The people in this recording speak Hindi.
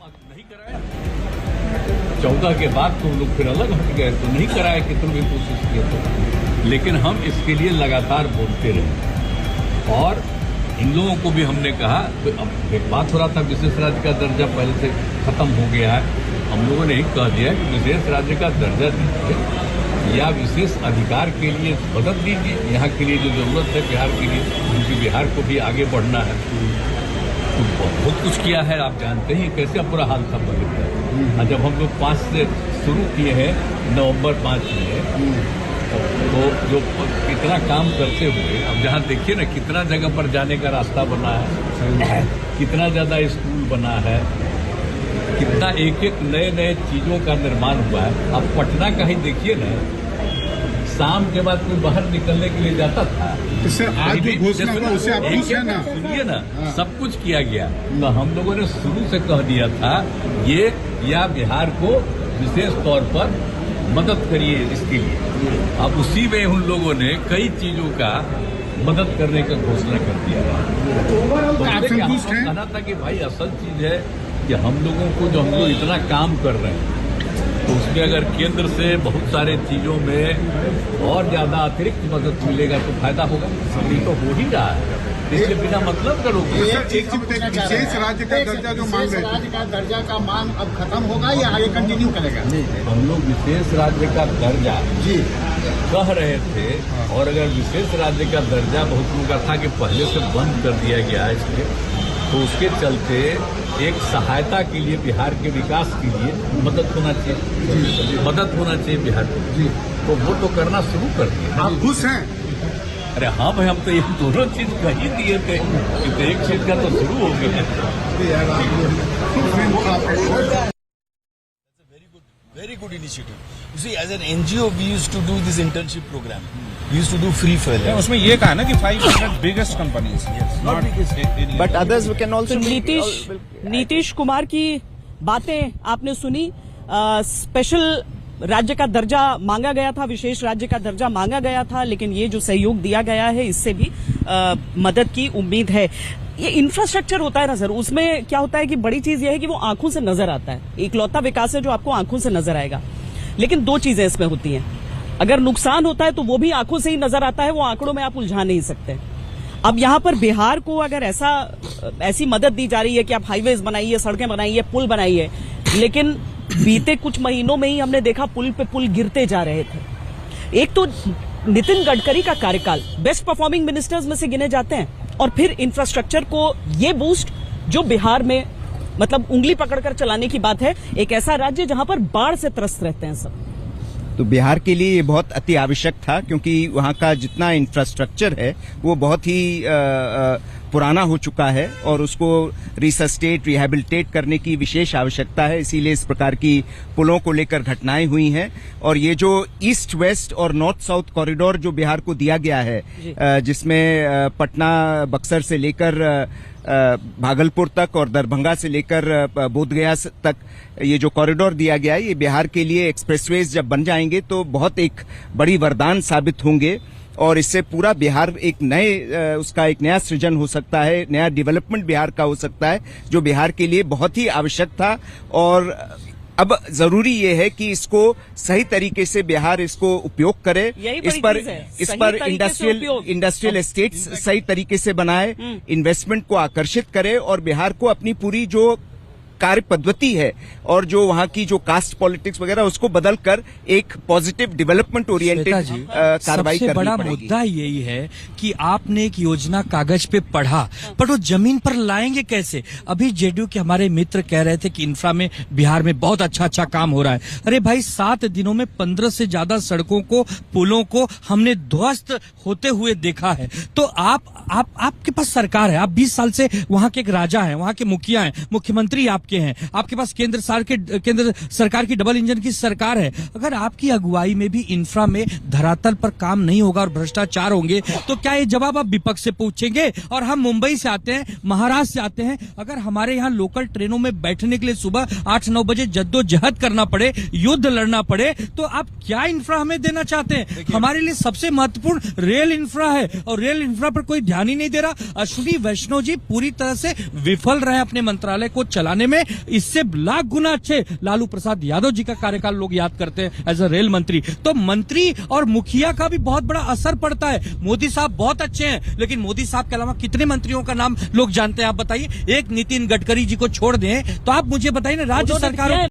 नहीं कराया 14 के बाद तुम लोग फिर अलग हट गए तो नहीं कराया कि तुम भी कोशिश किए तो, लेकिन हम इसके लिए लगातार बोलते रहे। और इन लोगों को भी हमने कहा तो अब एक बात हो रहा था विशेष राज्य का दर्जा पहले से खत्म हो गया है, हम लोगों ने ही कह दिया कि विशेष राज्य का दर्जा दीजिए या विशेष अधिकार के लिए मदद दीजिए, यहाँ के लिए जो जरूरत है बिहार के लिए, क्योंकि बिहार को भी आगे बढ़ना है। तो बहुत कुछ किया है, आप जानते हैं कैसे पूरा हाल था पहले। जब हम लोग 5 से शुरू किए हैं नवंबर 5 में, तो जो कितना काम करते हुए अब जहाँ देखिए ना कितना जगह पर जाने का रास्ता बना है, कितना ज्यादा स्कूल बना है, कितना एक एक नए नए चीजों का निर्माण हुआ है। अब पटना का ही देखिए ना, शाम के बाद कोई बाहर निकलने के लिए जाता था, इससे आज जो घोषणा हुआ उसे आप खुश हैं ना? सुनिए ना, सब कुछ किया गया। तो हम लोगों ने शुरू से कह दिया था ये या बिहार को विशेष तौर पर मदद करिए इसके लिए। अब उसी में उन लोगों ने कई चीजों का मदद करने का घोषणा कर दिया है। तो आप संतुष्ट हैं? कहना था कि भाई असल चीज है कि हम लोगों को जो हम लोग इतना काम कर रहे हैं तो उसमें अगर केंद्र से बहुत सारे चीजों में और ज्यादा अतिरिक्त मदद मिलेगा तो फायदा होगा। अभी तो हो ही रहा है, इसलिए बिना मतलब करोगे। विशेष राज्य का दर्जा जो मांग रहे थे, राज्य का दर्जा का मांग अब खत्म होगा या आगे कंटिन्यू करेगा? हम लोग विशेष राज्य का दर्जा जी कह रहे थे, और अगर विशेष राज्य का दर्जा बहुत लोगों का था कि पहले से बंद कर दिया गया है इसलिए, तो उसके चलते एक सहायता के लिए बिहार के विकास के लिए मदद होना चाहिए, मदद होना चाहिए बिहार को। तो वो तो करना शुरू कर दिया। आप खुश हैं? अरे हाँ भाई, हम तो ये दोनों चीज कह ही दिए थे कि तो एक चीज का तो शुरू हो गया। Very good initiative. You see, as an NGO, we used to do this internship program. We used to do free for them. उसमें ये कहा ना कि 500 biggest companies. Yes, not biggest. But others can also. तो नीतीश कुमार की बातें आपने सुनी। स्पेशल राज्य का दर्जा मांगा गया था, विशेष राज्य का दर्जा मांगा गया था, लेकिन ये जो सहयोग दिया गया है इससे भी मदद की उम्मीद है। ये इंफ्रास्ट्रक्चर होता है ना सर, उसमें क्या होता है कि बड़ी चीज ये है कि वो आंखों से नजर आता है। इकलौता विकास है जो आपको आंखों से नजर आएगा, लेकिन 2 चीजें इसमें होती हैं। अगर नुकसान होता है तो वो भी आंखों से ही नजर आता है, वो आंकड़ों में आप उलझा नहीं सकते। अब यहाँ पर बिहार को अगर ऐसी मदद दी जा रही है कि आप हाईवेज बनाइए, सड़कें बनाइए, पुल बनाइए, लेकिन बीते कुछ महीनों में ही हमने देखा पुल पे पुल गिरते जा रहे थे। एक तो नितिन गडकरी का कार्यकाल बेस्ट परफॉर्मिंग मिनिस्टर्स में से गिने जाते हैं, और फिर इंफ्रास्ट्रक्चर को ये बूस्ट जो बिहार में मतलब उंगली पकड़कर चलाने की बात है, एक ऐसा राज्य जहां पर बाढ़ से त्रस्त रहते हैं सब। तो बिहार के लिए ये बहुत अति आवश्यक था, क्योंकि वहाँ का जितना इंफ्रास्ट्रक्चर है वो बहुत ही पुराना हो चुका है और उसको रिसस्टेट रिहेबिलिटेट करने की विशेष आवश्यकता है। इसीलिए इस प्रकार की पुलों को लेकर घटनाएं हुई हैं। और ये जो ईस्ट वेस्ट और नॉर्थ साउथ कॉरिडोर जो बिहार को दिया गया है, जिसमें पटना बक्सर से लेकर भागलपुर तक और दरभंगा से लेकर बोधगया तक ये जो कॉरिडोर दिया गया है, ये बिहार के लिए एक्सप्रेसवेज जब बन जाएंगे तो बहुत एक बड़ी वरदान साबित होंगे। और इससे पूरा बिहार उसका एक नया सृजन हो सकता है, नया डेवलपमेंट बिहार का हो सकता है, जो बिहार के लिए बहुत ही आवश्यक था। और अब जरूरी ये है कि इसको सही तरीके से बिहार इसको उपयोग करे, इस पर इंडस्ट्रियल एस्टेट्स सही तरीके से बनाए, इन्वेस्टमेंट को आकर्षित करे और बिहार को अपनी पूरी जो कार्य पद्धति है और जो वहाँ की जो कास्ट पॉलिटिक्स वगैरह उसको बदलकर एक पॉजिटिव डेवलपमेंट ओरिएंटेड कार्रवाई करनी बड़ा पड़ेगी। मुद्दा यही है कि आपने एक योजना कागज पे पढ़ा, पर वो जमीन पर लाएंगे कैसे? अभी जेडीयू के हमारे मित्र कह रहे थे कि इंफ्रा में बिहार में बहुत अच्छा काम हो रहा है। अरे भाई, 7 दिनों में 15 से ज्यादा सड़कों को, पुलों को हमने ध्वस्त होते हुए देखा है। तो आपके पास सरकार है, आप 20 साल से वहां के एक राजा हैं, वहां के मुखिया हैं, मुख्यमंत्री आपके हैं, आपके पास केंद्र सरकार की डबल इंजन की सरकार है। अगर आपकी अगुवाई में भी इंफ्रा में धरातल पर काम नहीं होगा और भ्रष्टाचार होंगे, तो क्या ये जवाब आप विपक्ष से पूछेंगे? और हम मुंबई से आते हैं, महाराष्ट्र से आते हैं, अगर हमारे यहाँ लोकल ट्रेनों में बैठने के लिए सुबह 8-9 बजे जद्दोजहद करना पड़े, युद्ध लड़ना पड़े, तो आप क्या इंफ्रा हमें देना चाहते हैं? हमारे लिए सबसे महत्वपूर्ण रेल इंफ्रा है और रेल इंफ्रा पर कोई ध्यान ही नहीं दे रहा। अश्विनी वैष्णव जी पूरी तरह से विफल रहे अपने मंत्रालय को चलाने में। में इससे लाख गुना अच्छे लालू प्रसाद यादव जी का कार्यकाल लोग याद करते हैं एज अ रेल मंत्री। तो मंत्री और मुखिया का भी बहुत बड़ा असर पड़ता है। मोदी साहब बहुत अच्छे हैं, लेकिन मोदी साहब के अलावा कितने मंत्रियों का नाम लोग जानते हैं? आप बताइए। एक नितिन गडकरी जी को छोड़ दें तो आप मुझे बताइए ना, राज्य सरकारों